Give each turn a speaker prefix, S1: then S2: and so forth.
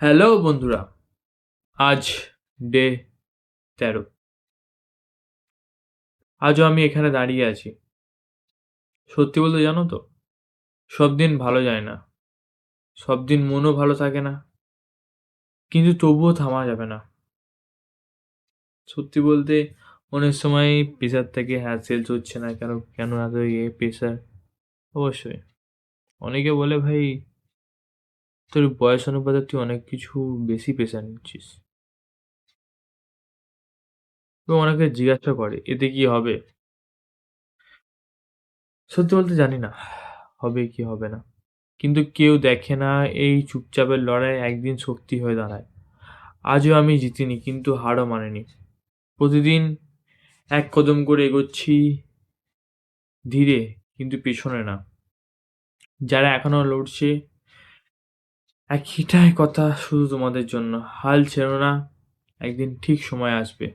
S1: Hello বন্ধুরা, আজ day 13। আজও আমি এখানে দাঁড়িয়ে আছি। সত্যি বলতে জানো তো, সব দিন ভালো যায় না, সব দিন মনও ভালো থাকে না, কিন্তু তবুও থামা যাবে না। সত্যি বলতে অনেক সময় প্রেশার থেকে সেলস হচ্ছে না, কেন কেন এত প্রেশার। অবশ্যই অনেকে বলে, ভাই তোর বয়স অনুপাতে তুই অনেক কিছু বেশি প্রেশার নিচ্ছিস। এবং অনেকে জিজ্ঞাসা করে এতে কি হবে। সত্যি বলতে জানি না হবে কি হবে না, কিন্তু কেউ দেখে না এই চুপচাপের লড়াই একদিন শক্তি হয়ে দাঁড়ায়। আজও আমি জিতিনি, কিন্তু হারও মানিনি। প্রতিদিন এক কদম করে এগোচ্ছি, ধীরে, কিন্তু পেছনে না। যারা এখনো লড়ছে, একটাই কথা শুধু তোমাদের জন্য, হাল ছেড়ো না, একদিন ঠিক সময় আসবে।